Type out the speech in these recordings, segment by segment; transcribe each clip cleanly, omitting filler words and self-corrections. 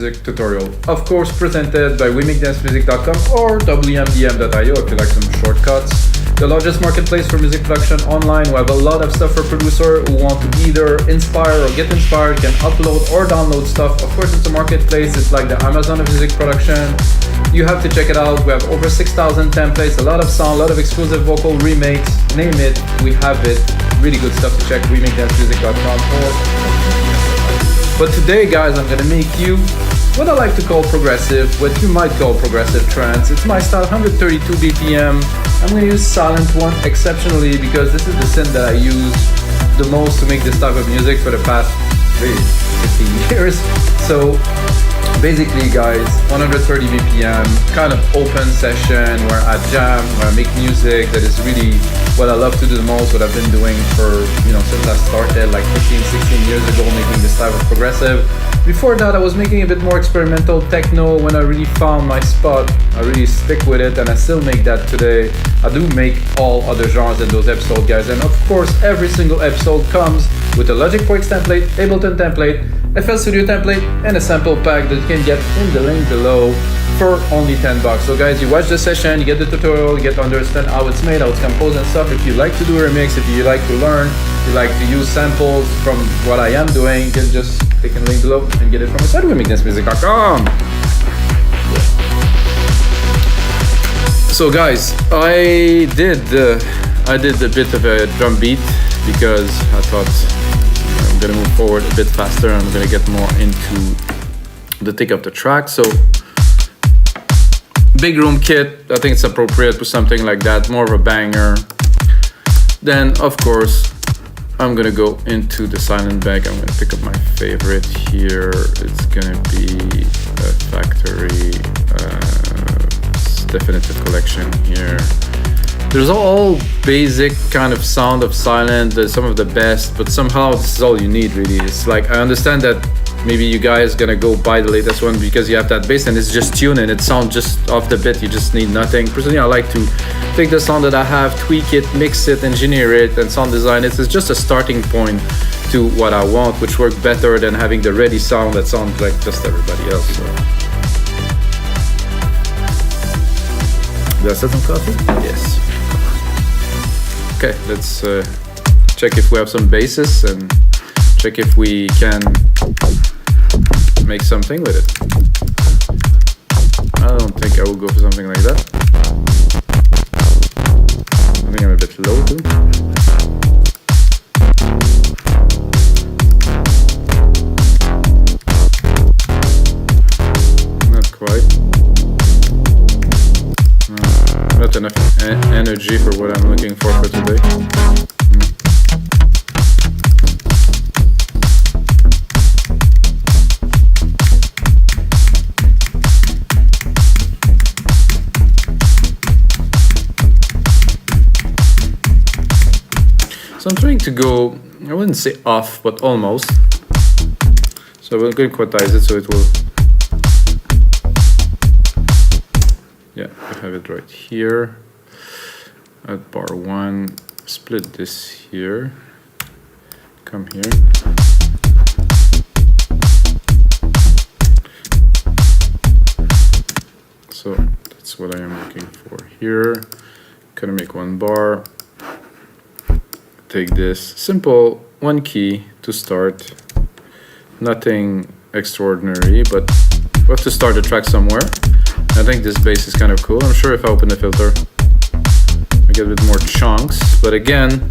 Music tutorial, of course presented by wemixdancemusic.com or wmdm.io if you like some shortcuts. The largest marketplace for music production online. We have a lot of stuff for producers who want to either inspire or get inspired, can upload or download stuff. Of course it's a marketplace, it's like the Amazon of music production. You have to check it out. We have over 6,000 templates, a lot of sound, a lot of exclusive vocal remakes, name it, we have it. Really good stuff to check, wemixdancemusic.com But today guys, I'm gonna make you what I like to call progressive, what you might call progressive trance. It's my style, 132 BPM. I'm gonna use silent one exceptionally because this is the synth that I use the most to make this type of music for the past 15 years. So basically guys, 130 BPM, kind of open session where I jam, where I make music. That is really what I love to do the most, what I've been doing for, since I started like 15, 16 years ago, making this type of progressive. Before that, I was making a bit more experimental techno. When I really found my spot, I really stick with it, and I still make that today. I do make all other genres in those episodes, guys, and of course, every single episode comes with a Logic Pro X template, Ableton template, FL Studio template, and a sample pack that you can get in the link below for only $10. So guys, you watch the session, you get the tutorial, you get to understand how it's made, how it's composed and stuff. If you like to do a remix, if you like to learn, if you like to use samples from what I am doing, you can just click on the link below and get it from my site, wemixdancemusic.com. So guys, I did a bit of a drum beat because I thought I'm gonna move forward a bit faster and I'm gonna get more into the thick of the track. So big room kit, I think it's appropriate for something like that, more of a banger. Then of course I'm gonna go into the silent bag. I'm gonna pick up my favorite here. It's gonna be a Factory definitive collection here. There's all basic kind of sound of silent, some of the best, but somehow this is all you need really. It's like, I understand that maybe you guys gonna go buy the latest one because you have that bass and it's just tuning, it sounds just off the bit, you just need nothing. Personally, I like to take the sound that I have, tweak it, mix it, engineer it, and sound design it. It's just a starting point to what I want, which works better than having the ready sound that sounds like just everybody else. So. Did I set some coffee? Yes. Okay, let's check if we have some basses and check if we can make something with it. I don't think I will go for something like that. I think I'm a bit low too. Not quite. Not enough energy for what I'm looking for today. So I'm trying to go, I wouldn't say off, but almost. So we're going to quantize it so it will, yeah, I have it right here at bar 1. Split this here, come here. So that's what I am looking for here. Gonna make one bar. Take this simple one key to start, nothing extraordinary, but we have to start the track somewhere. I think this bass is kind of cool. I'm sure if I open the filter I get a bit more chunks, but again,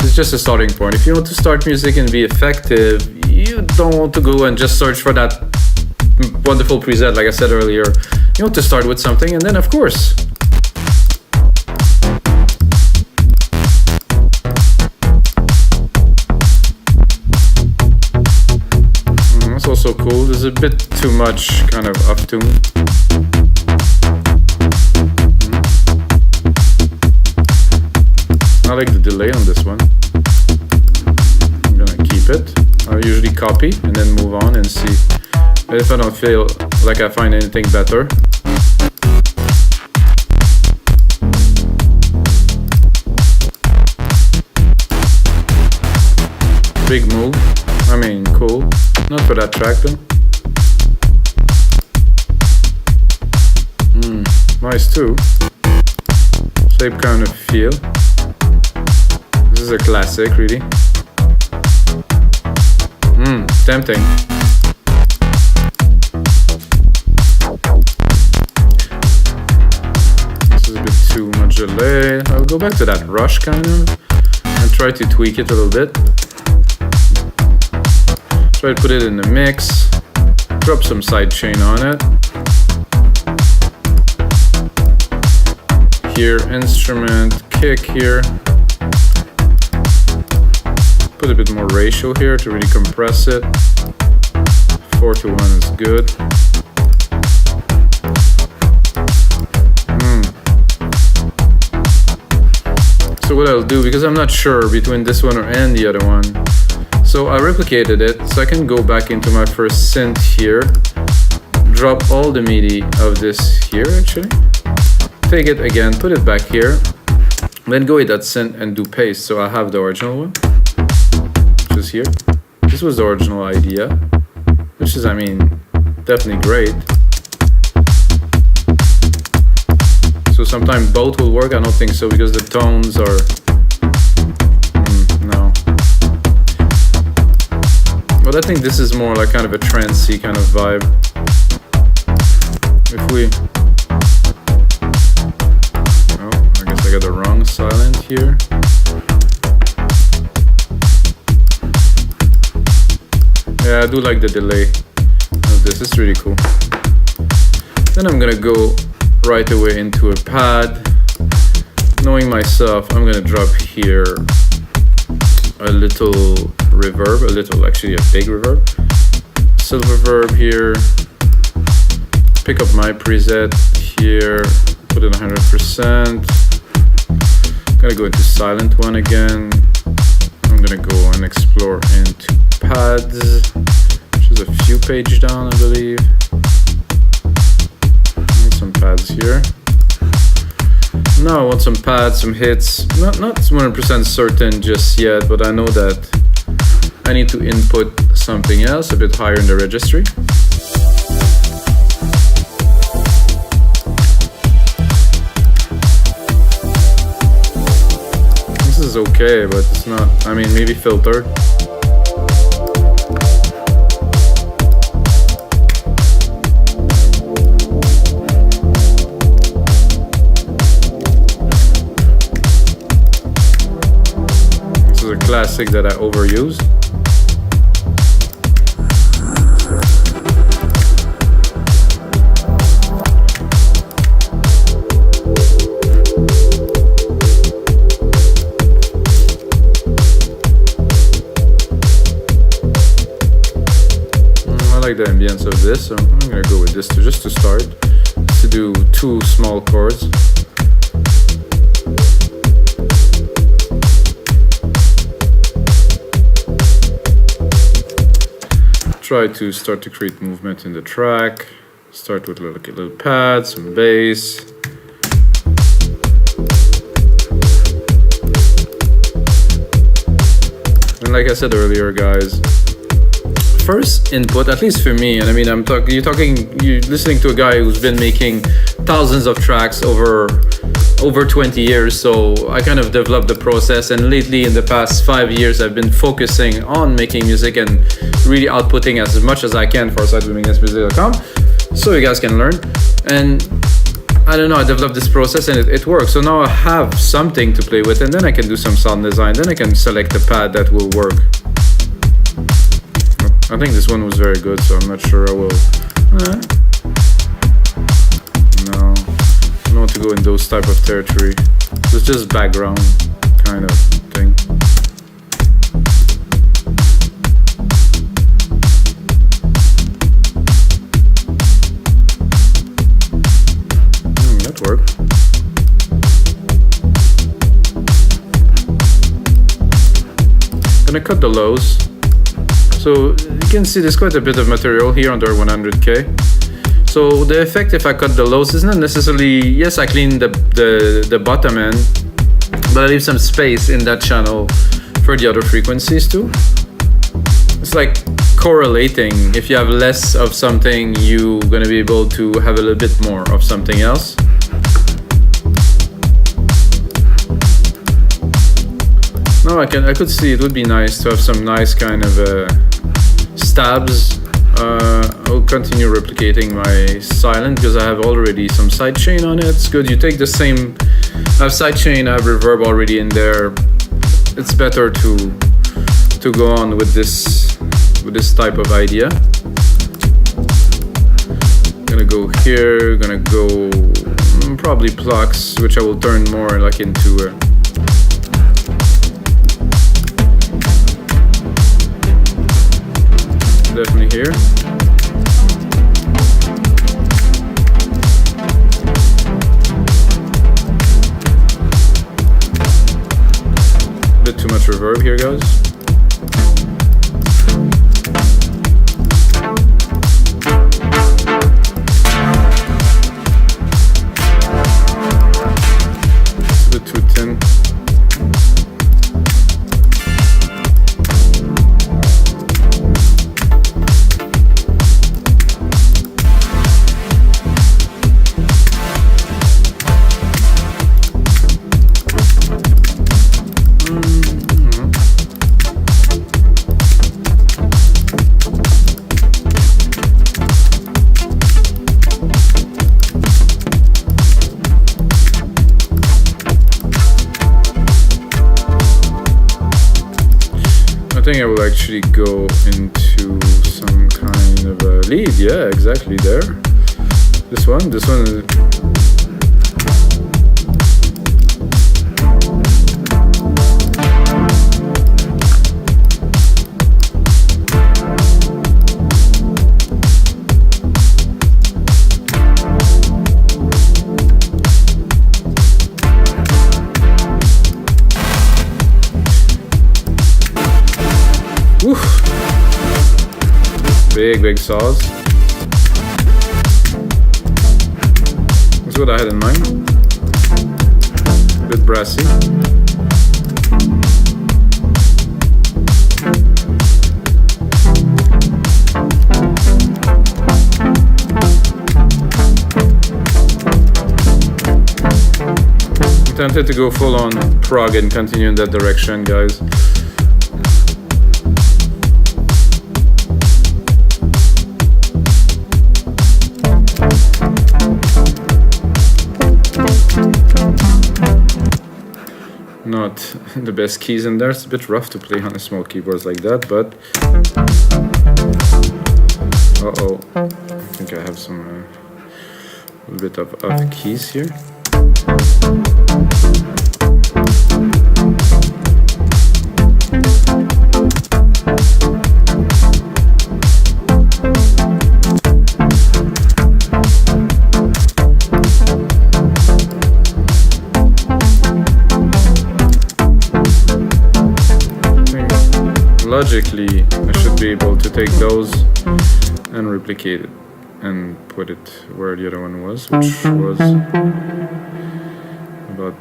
it's just a starting point. If you want to start music and be effective, you don't want to go and just search for that wonderful preset like I said earlier. You want to start with something, and then of course that's also cool. There's a bit too much kind of up tune. I like the delay on this one. I'm gonna keep it. I usually copy and then move on and see if I don't feel like I find anything better. Big move. I mean, cool. Not for that track though. nice too. Same kind of feel. This is a classic, really. Tempting. This is a bit too much delay. I'll go back to that rush kind of and try to tweak it a little bit. Try to put it in the mix. Drop some sidechain on it. Here, instrument, kick here. Put a bit more ratio here to really compress it. 4:1 is good. So what I'll do, because I'm not sure between this one and the other one, so I replicated it so I can go back into my first synth here, drop all the MIDI of this here actually, take it again, put it back here, then go with that synth and do paste. So I have the original one, which is here. This was the original idea, which is, I mean, definitely great. So sometimes both will work. I don't think so because the tones are no. But I think this is more like kind of a trancey kind of vibe. If we, oh, I guess I got the wrong silent here. Yeah, I do like the delay of this. It's really cool. Then I'm gonna go right away into a pad. Knowing myself, I'm gonna drop here a little reverb, actually a big reverb. Silver reverb here. Pick up my preset here, put it 100%. Gonna go into silent one again. I'm gonna go and explore into pads, which is a few pages down, I believe. Some pads here. Now I want some pads, some hits. Not 100% certain just yet, but I know that I need to input something else a bit higher in the registry. This is okay, but it's not, I mean, maybe filtered. Classic that I overuse. I like the ambience of this, so I'm gonna go with this just to start. To do 2 small chords. Try to start to create movement in the track. Start with little pads, some bass. And like I said earlier, guys, first input, at least for me, and I mean, you're listening to a guy who's been making thousands of tracks over 20 years, so I kind of developed the process, and lately in the past 5 years I've been focusing on making music and really outputting as much as I can for sitewithmigasmusic.com so you guys can learn. And I don't know, I developed this process and it works. So now I have something to play with, and then I can do some sound design, then I can select the pad that will work. I think this one was very good, so I'm not sure I will. No, I don't want to go in those type of territory. It's just background kind of thing. That worked. Gonna cut the lows. So you can see there's quite a bit of material here under 100K. So the effect if I cut the lows is not necessarily, yes, I clean the bottom end, but I leave some space in that channel for the other frequencies too. It's like correlating. If you have less of something, you're gonna be able to have a little bit more of something else. No, I could see it would be nice to have some nice kind of stabs. I'll continue replicating my silent because I have already some sidechain on it. It's good. You take the same. I have sidechain. I have reverb already in there. It's better to go on with this type of idea. Gonna go here. Gonna go probably plucks, which I will turn more like into. Definitely here. Bit too much reverb here, guys. It's a bit too thin. I think I will actually go into some kind of a lead. Yeah, exactly there. This one is... Big saws. That's what I had in mind. A bit brassy. I'm tempted to go full on prog and continue in that direction, guys. Not the best keys in there. It's a bit rough to play on a small keyboards like that, but uh-oh, I think I have some a bit of off keys here. Logically, I should be able to take those and replicate it and put it where the other one was, which was about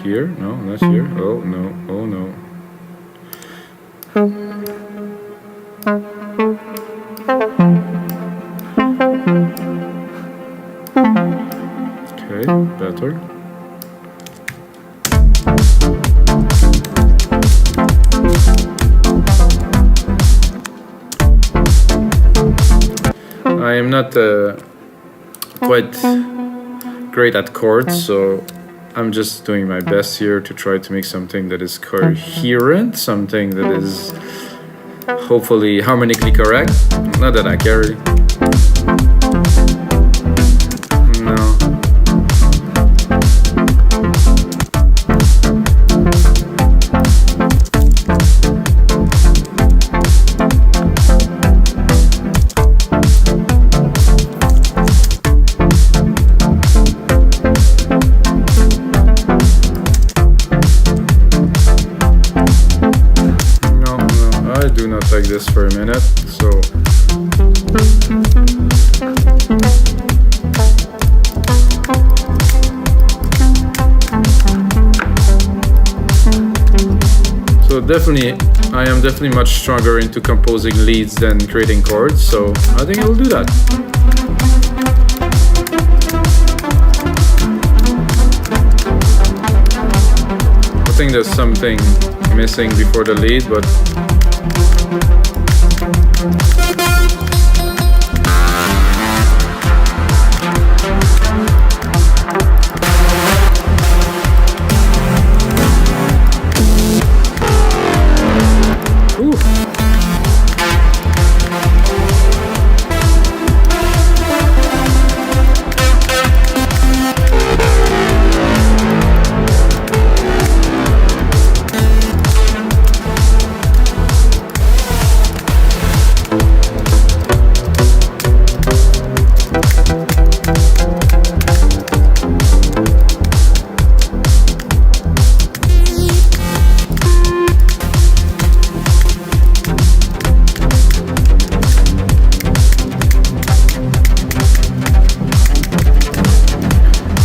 here. No, not here. Oh no, oh no. Okay, better. I am not quite great at chords, so I'm just doing my best here to try to make something that is coherent, something that is hopefully harmonically correct. Not that I care really. No. Like this for a minute, so definitely I am definitely much stronger into composing leads than creating chords, so I think I will do that. I think there's something missing before the lead, but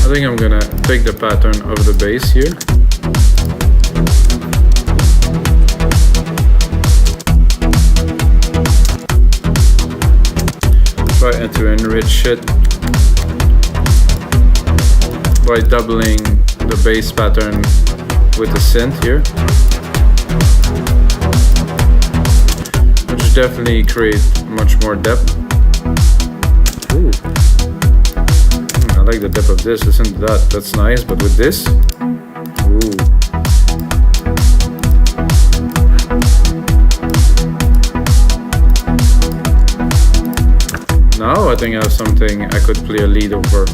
I think I'm gonna take the pattern of the bass here. Try to enrich it by doubling the bass pattern with the synth here, which definitely creates much more depth. Ooh. I like the depth of this. Listen to that. That's nice. But with this, ooh. Now I think I have something I could play a lead over.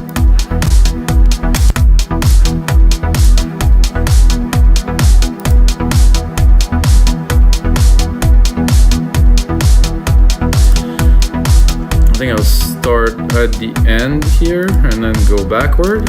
I think I'll start at the end here and then go backward.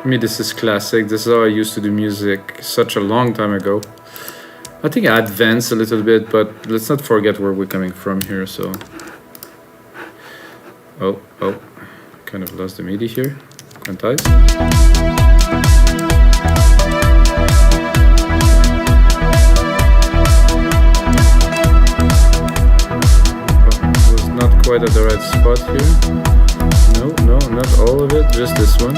I mean, this is classic. This is how I used to do music such a long time ago. I think I advanced a little bit, but let's not forget where we're coming from here. So, oh, kind of lost the MIDI here. Quantize. Oh, was not quite at the right spot here. No, not all of it, just this one.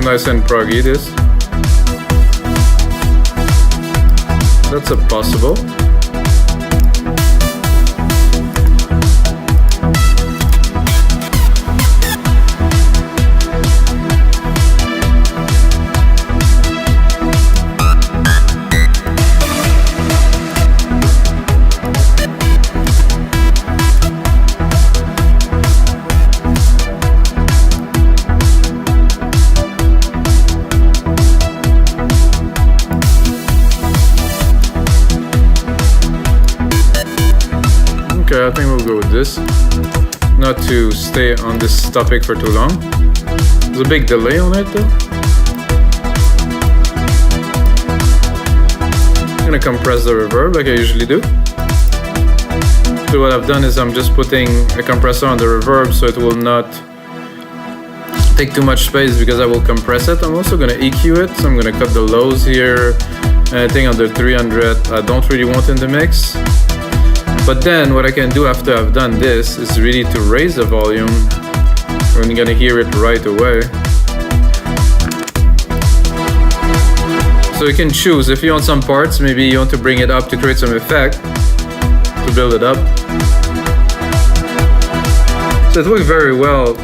nice and proggy, this. That's a possible. Okay, I think we'll go with this. Not to stay on this topic for too long. There's a big delay on it though. I'm gonna compress the reverb like I usually do. So what I've done is I'm just putting a compressor on the reverb so it will not take too much space because I will compress it. I'm also gonna EQ it, so I'm gonna cut the lows here. Anything under 300 I don't really want in the mix. But then what I can do after I've done this is really to raise the volume. We're gonna hear it right away. So you can choose if you want some parts, maybe you want to bring it up to create some effect, to build it up. So it works very well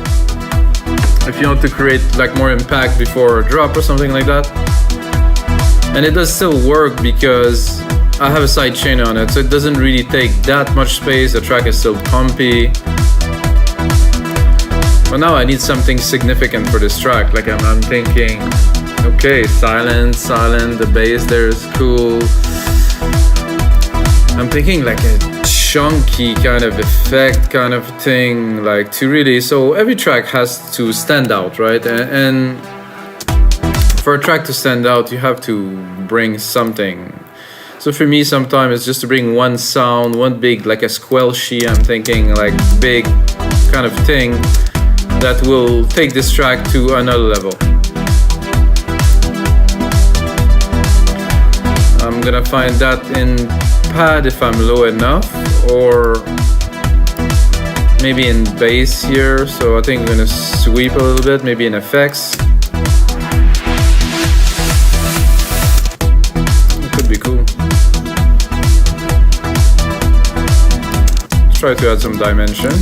if you want to create like more impact before a drop or something like that. And it does still work because I have a side chain on it, so it doesn't really take that much space. The track is still pumpy. But now I need something significant for this track. Like I'm thinking, okay, silent, the bass there is cool. I'm thinking like a chunky kind of effect kind of thing, like to really, so every track has to stand out, right? And for a track to stand out, you have to bring something. So for me, sometimes it's just to bring one sound, one big, like a squelchy, I'm thinking like big kind of thing that will take this track to another level. I'm gonna find that in pad if I'm low enough, or maybe in bass here. So I think I'm gonna sweep a little bit, maybe in effects. It could be cool. Try to add some dimension.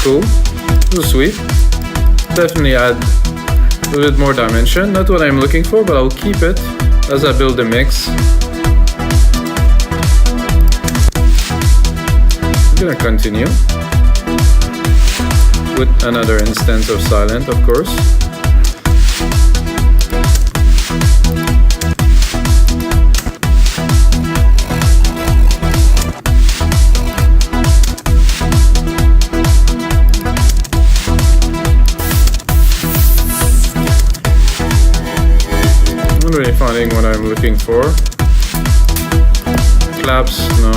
Cool. This is sweet. Definitely add a little bit more dimension. Not what I'm looking for, but I'll keep it as I build the mix. I'm gonna continue with another instance of silent, of course. Really finding what I'm looking for. Claps, no.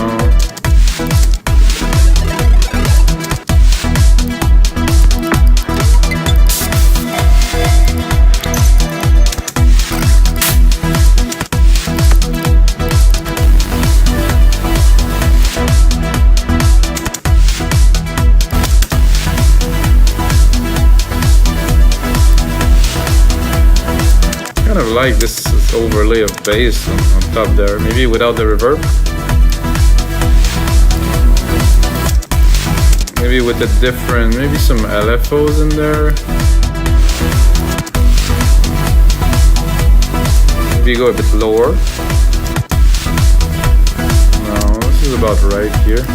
Kind of like this overlay of bass on top there, maybe without the reverb. Maybe with a different, maybe some LFOs in there. Maybe go a bit lower. No, this is about right here.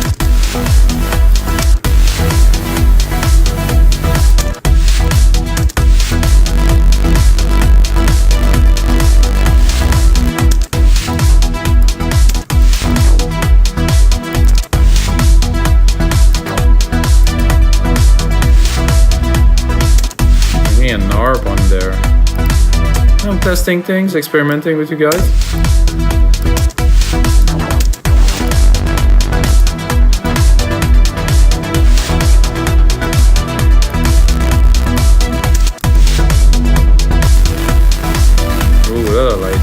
harp on there. I'm testing things, experimenting with you guys. Ooh, that I like.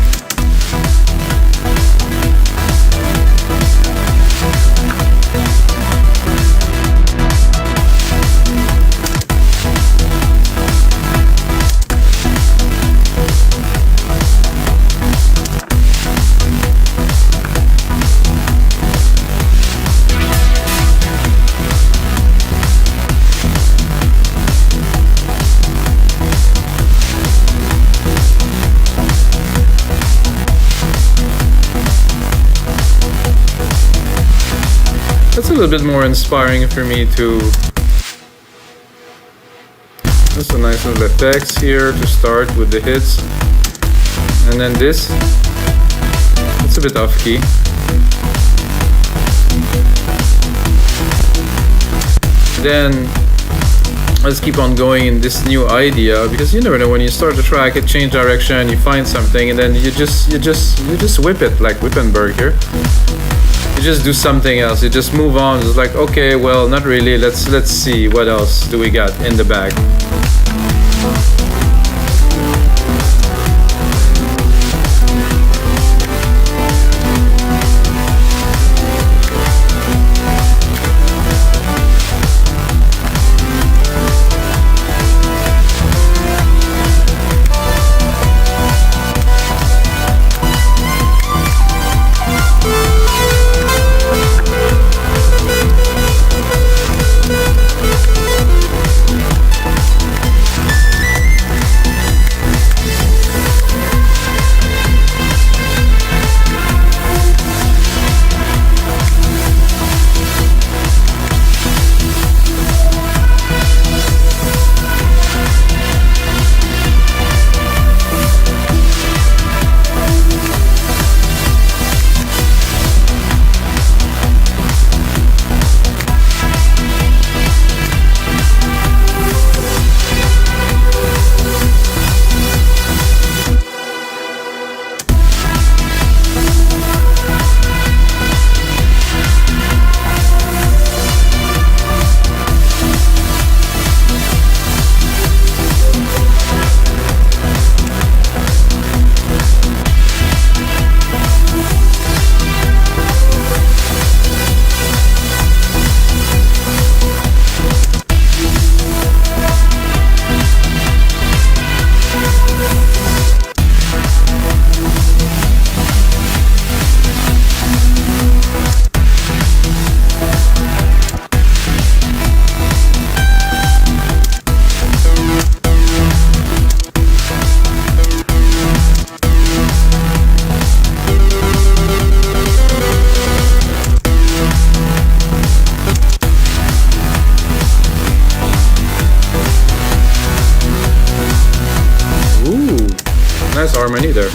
That's a little bit more inspiring for me to... That's a nice little effects here to start with the hits. And then this, it's a bit off key. Then let's keep on going in this new idea, because you never know, when you start the track, it change direction, you find something, and then you just whip it like Wippenberg here. You just do something else. You just move on. It's like, okay, well, not really. Let's see what else do we got in the bag. Nice harmony there.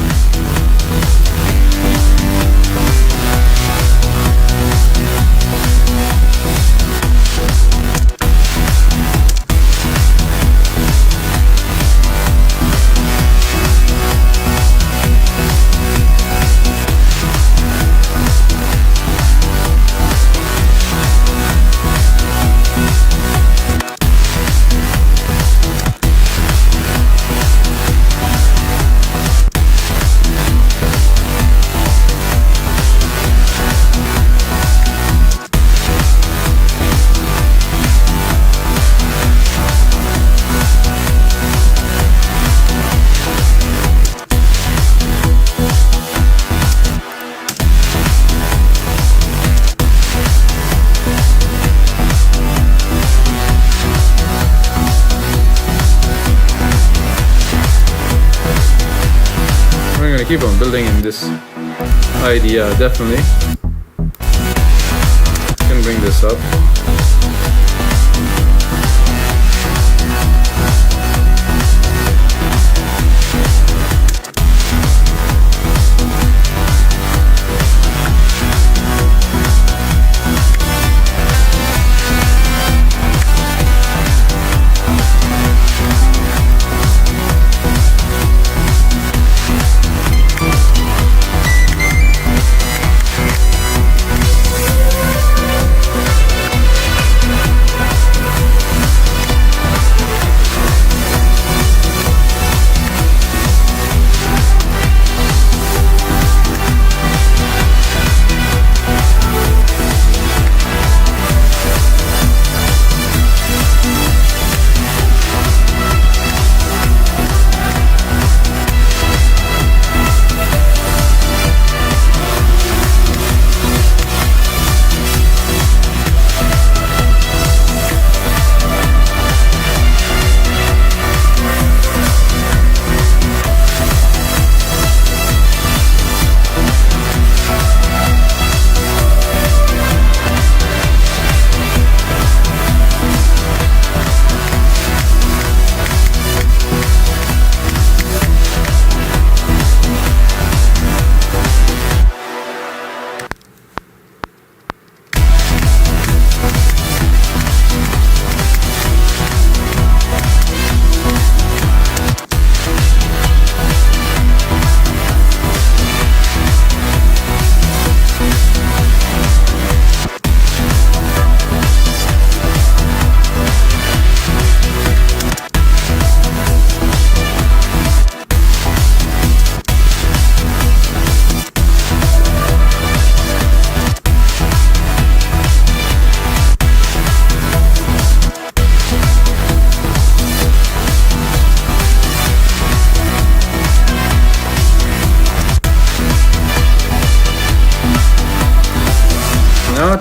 Keep on building in this idea, definitely. Can bring this up.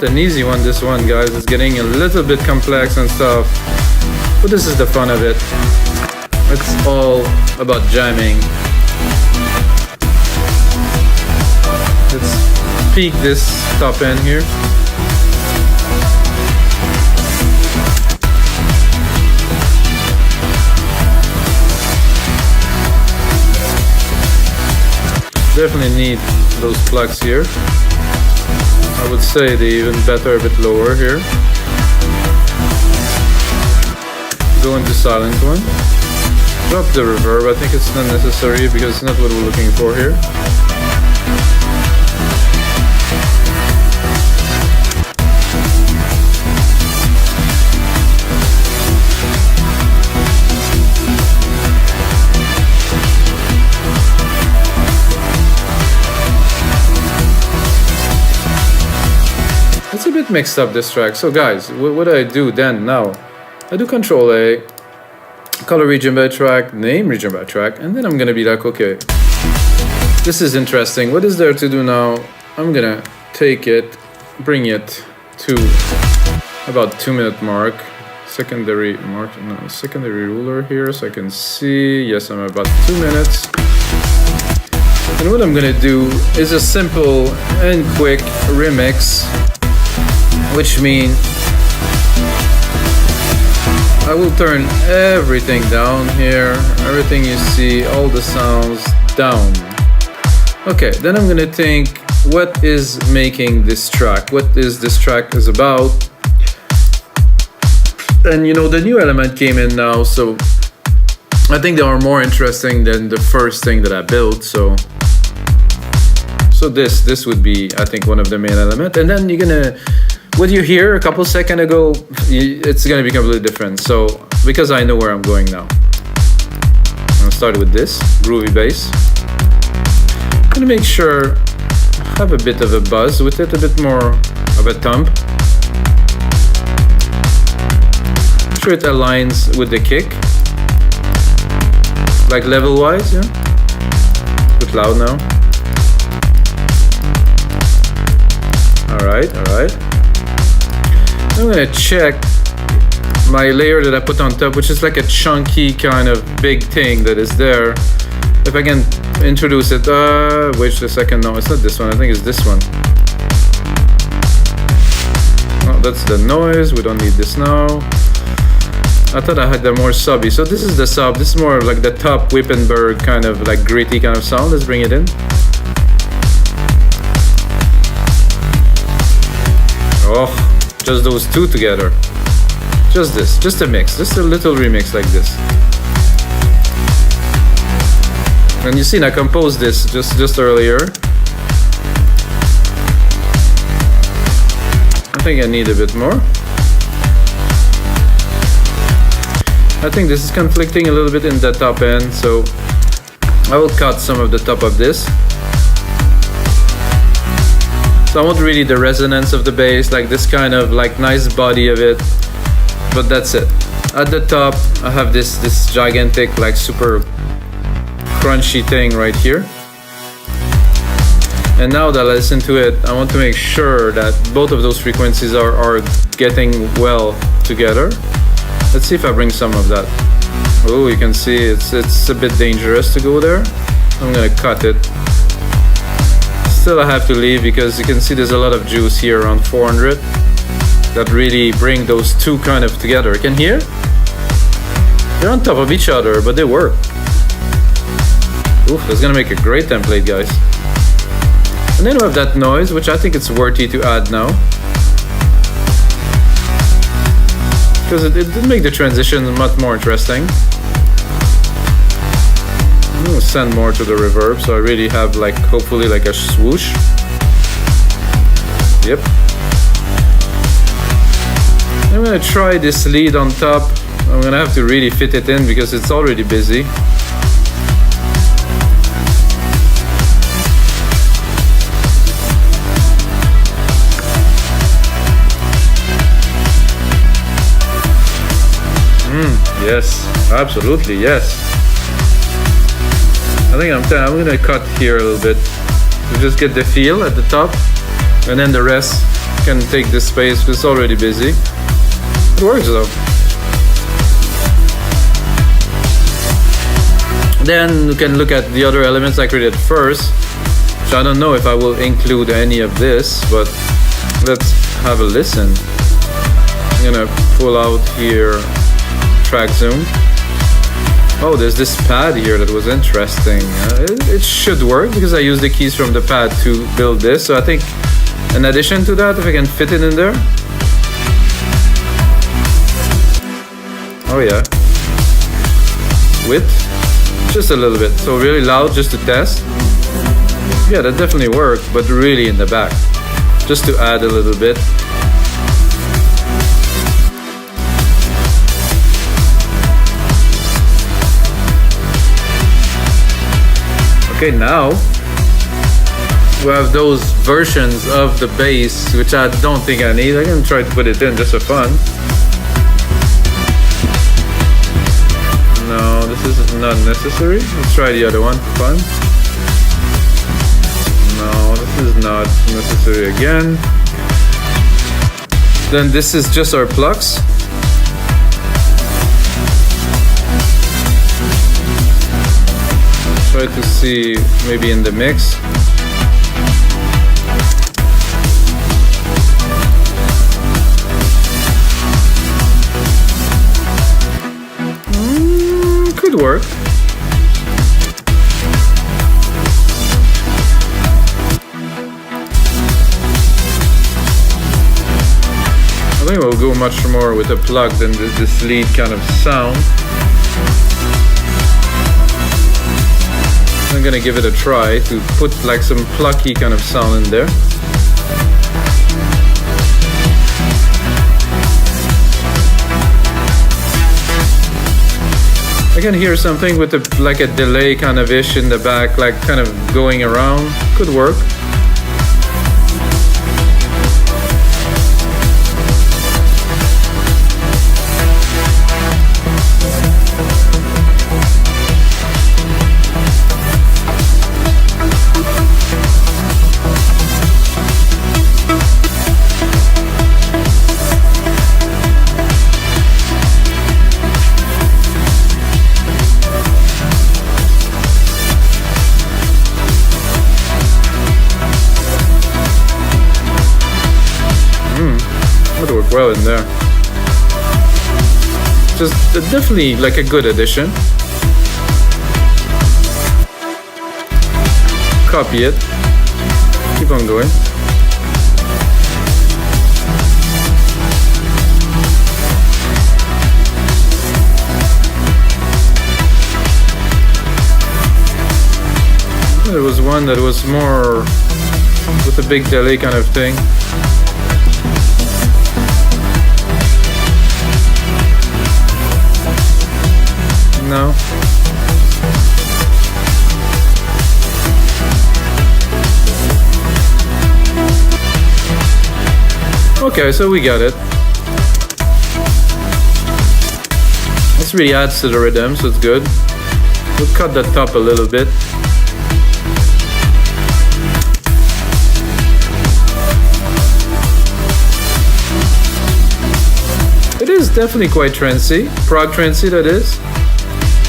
not an easy one, this one, guys. It's getting a little bit complex and stuff. But this is the fun of it. It's all about jamming. Let's peak this top end here. Definitely need those plugs here. I would say they even better a bit lower here. Go into silent one. Drop the reverb. I think it's not necessary because it's not what we're looking for here. It's a bit mixed up, this track. So guys, what do I do then now? I do Control A, color region by track, name region by track, and then I'm gonna be like, okay, this is interesting. What is there to do now? I'm gonna take it, bring it to about 2-minute mark. Secondary ruler here, so I can see, yes, I'm about 2 minutes. And what I'm gonna do is a simple and quick remix, which means I will turn everything down here, everything you see, all the sounds down. Okay, then I'm gonna think, what is making this track? What is this track is about? And you know, the new element came in now, so I think they are more interesting than the first thing that I built, so this would be, I think, one of the main elements. And then you're gonna, what you hear a couple seconds ago, it's gonna be completely different. So, because I know where I'm going now. I'm gonna start with this, groovy bass. I'm gonna make sure I have a bit of a buzz with it, a bit more of a thump. Make sure it aligns with the kick. Like level-wise, yeah? Put loud now. Alright. I'm gonna check my layer that I put on top, which is like a chunky kind of big thing that is there. If I can introduce it, wait a second, no, it's not this one, I think it's this one. Oh, that's the noise, we don't need this now. I thought I had the more subby, so this is the sub, this is more of like the top Wippenberg kind of like gritty kind of sound. Let's bring it in. Oh, just those two together. Just this, just a mix, just a little remix like this. And you seen I composed this just earlier. I think I need a bit more. I think this is conflicting a little bit in the top end, so I will cut some of the top of this. So I want really the resonance of the bass, like this kind of like nice body of it, but that's it. At the top, I have this gigantic, like super crunchy thing right here. And now that I listen to it, I want to make sure that both of those frequencies are getting well together. Let's see if I bring some of that. Oh, you can see it's a bit dangerous to go there. I'm gonna cut it. Still I have to leave because you can see there's a lot of juice here around 400 that really bring those two kind of together. You can hear? They're on top of each other, but they work. Oof, that's gonna make a great template, guys. And then we have that noise, which I think it's worthy to add now. Because it did make the transition much more interesting. I'm gonna send more to the reverb, so I really have like, hopefully like a swoosh. Yep. I'm gonna try this lead on top. I'm gonna have to really fit it in because it's already busy. Yes, absolutely, yes. I think I'm gonna cut here a little bit to just get the feel at the top, and then the rest can take this space because it's already busy. It works though. Then you can look at the other elements I created first. So I don't know if I will include any of this, but let's have a listen. I'm gonna pull out here track zoom. Oh, there's this pad here that was interesting. It should work because I used the keys from the pad to build this. So I think in addition to that, if I can fit it in there. Oh yeah. Width, just a little bit. So really loud just to test. Yeah, that definitely worked, but really in the back. Just to add a little bit. Okay, now we have those versions of the bass, which I don't think I need. I can try to put it in just for fun. No, this is not necessary. Let's try the other one for fun. No, this is not necessary again. Then this is just our plucks. Try to see maybe in the mix. Could work. I think we'll go much more with a plug than this lead kind of sound. I'm gonna give it a try to put like some plucky kind of sound in there. I can hear something with like a delay kind of ish in the back, like kind of going around. Could work. Would work well in there. Just definitely like a good addition. Copy it. Keep on going. There was one that was more with a big delay kind of thing. No. Okay, so we got it. This really adds to the rhythm, so it's good. We'll cut the top a little bit. It is definitely quite trancey, prog trancey that is.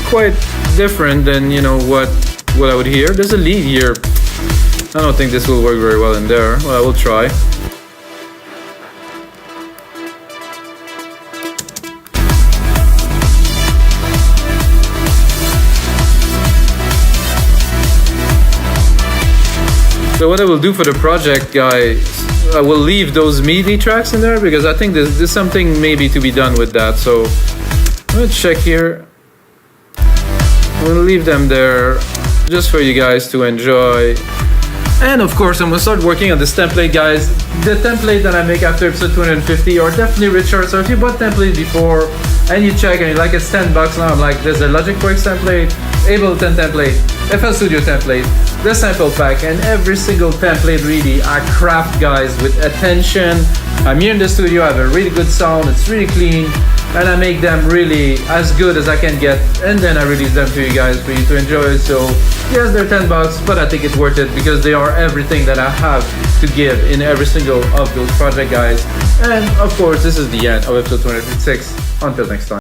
Quite different than, you know, what I would hear. There's a lead here. I don't think this will work very well in there. Well, I will try. So what I will do for the project, guys, I will leave those MIDI tracks in there because I think there's something maybe to be done with that. So let's check here. I'm gonna leave them there just for you guys to enjoy. And of course, I'm gonna start working on this template, guys. The template that I make after episode 250 are definitely richer. So if you bought templates before and you check and you're like, it's $10 now, I'm like, there's a Logic Works template, Ableton template, FL Studio template, the sample pack, and every single template really I craft, guys, with attention. I'm here in the studio, I have a really good sound, it's really clean. and I make them really as good as I can get, and then I release them to you guys for you to enjoy. So yes, they're $10, but I think it's worth it because they are everything that I have to give in every single of those project, guys. And of course, this is the end of episode 256. Until next time.